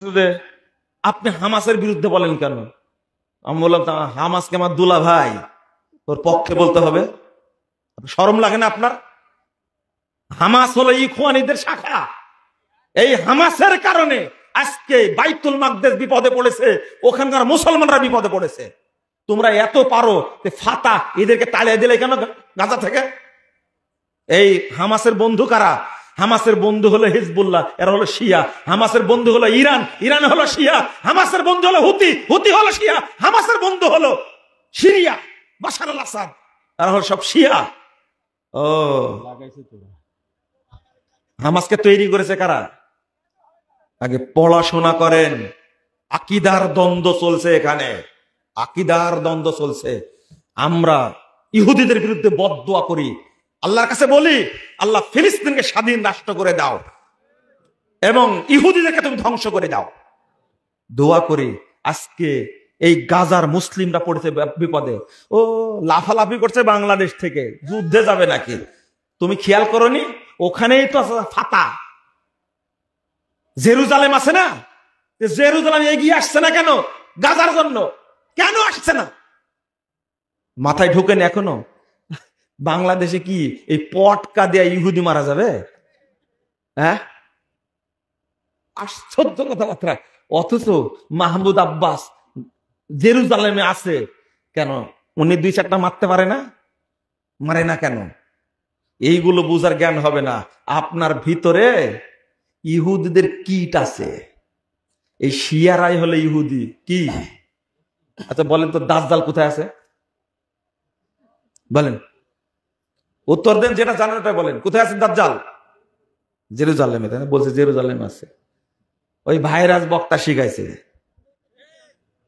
যে আপনি হামাসের বিরুদ্ধে বলেন কেন? আমি বললাম হামাসকে আমার দুলা ভাই, তোর পক্ষে বলতে হবে। শরম লাগে না আপনার? হামাস হলো ইখওয়ানীদের শাখা। এই হামাসের কারণে আজকে বাইতুল মাকদেস বিপদে পড়েছে, ওখানকার মুসলমানরা বিপদে পড়েছে। তোমরা এত পারো যে ফাতাহ এদেরকে তাড়িয়ে দিলে কেন গাজা থেকে? এই হামাসের বন্ধু কারা? হামাসের বন্ধু হলো হিজবুল্লাহ, এরা হলো শিয়া। হামাসের বন্ধু হলো ইরান, ইরান হলো শিয়া। হামাসের বন্ধু হলো হুতি, হুতি হলো শিয়া। হামাসের বন্ধু হলো সিরিয়া, বাশার আল আসাদ, এরা হলো সব শিয়া। ও হামাসকে তৈরি করেছে কারা? আগে পড়াশোনা করেন। আকীদার দ্বন্দ্ব চলছে এখানে, আকীদার দ্বন্দ্ব চলছে। আমরা ইহুদিদের বিরুদ্ধে বদদোয়া করি, আল্লাহর কাছে বলি, আল্লাহ ফিলিস্তিনকে স্বাধীন রাষ্ট্র করে দাও এবং ইহুদিদেরকে তুমি ধ্বংস করে দাও। দোয়া করি। আজকে এই গাজার মুসলিমরা পড়েছে বিপদে। ও লাফালাফি করছে বাংলাদেশ থেকে, যুদ্ধে যাবে নাকি? তুমি খেয়াল করনি ওখানেই তো ফাতাহ। জেরুজালেম আছে না, জেরুজালেম এগিয়ে আসছে না কেন? গাজার জন্য কেন আসছে না? মাথায় ঢুকেন এখনো? বাংলাদেশে কি এই পটকা দেয়া ইহুদি মারা যাবে? হ্যাঁ, আশ্চর্য কথাবার্তা। অথচ মাহমুদ আব্বাস জেরুজালেমে আছে কেন? উনি দুই চারটা মারতে পারে না? মারে না কেন? এইগুলো বুঝার জ্ঞান হবে না আপনার ভিতরে। ইহুদিদের কিট আছে, এই শিয়ারাই হলো ইহুদি। কি? আচ্ছা বলেন তো, দাজ্জাল কোথায় আছে? বলেন, উত্তর দেন, যেটা জানেন ওটা বলেন। কোথায় আছে দাজ্জাল? জেরুজালেমে, তাই না? বলছে জেরুজালেম আছে। ওই ভাইরাস বক্তা শিখাইছে,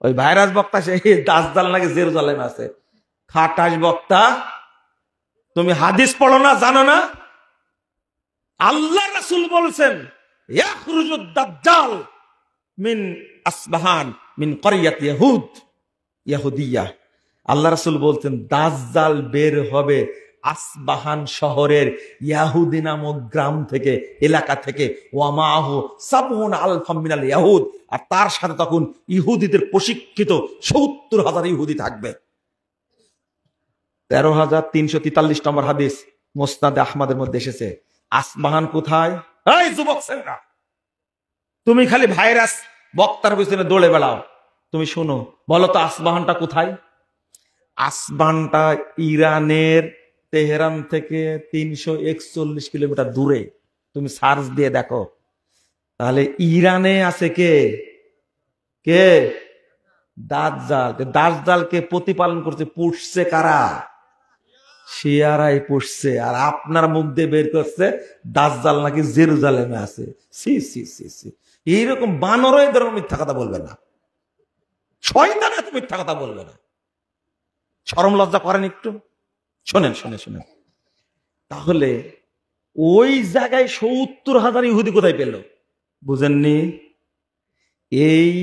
ওই ভাইরাস বক্তা সেই দাজ্জাল নাকি জেরুজালেমে আছে। খাটাস বক্তা। তুমি হাদিস পড়ো না, জানো না? আল্লাহ রাসূল বলছেন ইয়াখরুজুদ দাজ্জাল মিন আসবাহান মিন ক্বরিয়াত ইয়াহুদ ইয়াহুদিয়া। আল্লাহ রাসূল বলছেন দাজ্জাল বের হবে আসবাহান শহরের ইয়াহুদি নামক গ্রাম থেকে, এলাকা থেকে। ওয়ামাহু সাবউন আলফাম মিনাল ইয়াহুদ, আর তার সাথে তখন ইহুদিদের প্রশিক্ষিত ৭০,০০০ ইহুদি থাকবে। ১৩,৩৪৩ নম্বর হাদিস মুসনাদে আহমদের মধ্যে এসেছে। আসবাহান কোথায়? এই যুবক ছেলেরা, তুমি খালি ভাইরাস বক্তার পিছনে দৌড়ে বেড়াও। তুমি শোনো, বলো তো আসবাহানটা কোথায়? আসবাহানটা ইরানের তেহরান থেকে ৩৪১ কিলোমিটার দূরে। তুমি সার্চ দিয়ে দেখো। তাহলে ইরানে আছে কে? কে? দাজ্জাল। দাজ্জালকে প্রতিপালন করছে, পুষছে কারা? শিয়ারাই পুষছে। আর আপনার মুখ দিয়ে বের করছে দাজ্জাল নাকি জেরুজালেমে আছে। সি সি সি সি, এইরকম বানরও এই ধরনের মিথ্যা কথা বলবে না, শয়তান এত মিথ্যা কথা বলবে না। শরম লজ্জা করেন একটু? শোনেন শোনেন শোনেন, তাহলে ওই জায়গায় ৭০,০০০ ইহুদি কোথায় পেল? বুঝেননি? এই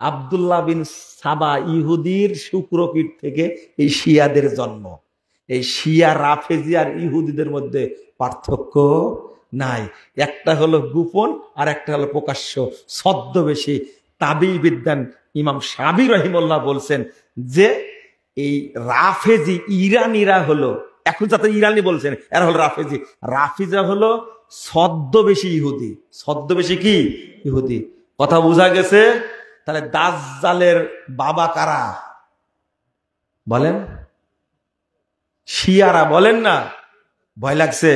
আব্দুল্লাহ বিন সাবা ইহুদির শুক্রকীট থেকে এই শিয়াদের জন্ম। এই শিয়া রাফেজি আর ইহুদিদের মধ্যে পার্থক্য নাই। একটা হলো গোপন আর একটা হলো প্রকাশ্য, ছদ্মবেশী। তাবি বিদ্যান ইমাম শাবি রহিমুল্লাহ বলছেন যে এই রাফেজি ইরানিরা হলো, এখন যাতে ইরানি বলছেন এরা হলো রাফেজি। রাফিজা হলো ছদ্মবেশী ইহুদি। ছদ্মবেশী কি? ইহুদি। কথা বোঝা গেছে? তাহলে দাজ্জালের বাবা কারা? বলেন। শিয়ারা। বলেন না। ভয় লাগছে?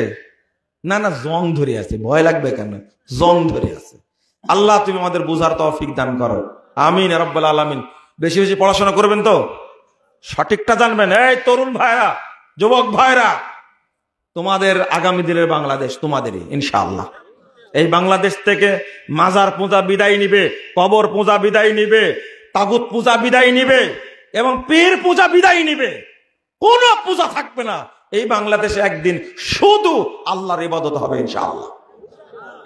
না না, জং ধরে আছে। ভয় লাগবে কেন? জং ধরে আছে। আল্লাহ তুমি আমাদের বুঝার তৌফিক দান করো, আমিন ইয়া রাব্বাল আলামিন। বেশি বেশি পড়াশোনা করবেন তো, সঠিকটা জানবেন। এই তরুণ ভাইরা, যুবক ভাইরা, তোমাদের আগামী দিনের বাংলাদেশ তোমাদেরই ইনশাআল্লাহ। এই বাংলাদেশ থেকে মাজার পূজা বিদায় নিবে, কবর পূজা বিদায় নিবে, তাগুত পূজা বিদায় নিবে এবং পীর পূজা বিদায় নিবে। কোন পূজা থাকবে না। এই বাংলাদেশে একদিন শুধু আল্লাহর ইবাদত হবে ইনশাআল্লাহ,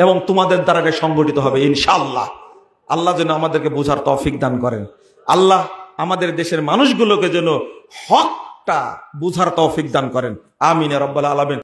এবং তোমাদের দ্বারা সংগঠিত হবে ইনশাআল্লাহ। আল্লাহ যেন আমাদেরকে বোঝার তৌফিক দান করেন। আল্লাহ আমাদের দেশের মানুষগুলোকে যেন হকটা বুঝার তৌফিক দান করেন, আমিন ইয়া রাব্বাল আলামিন।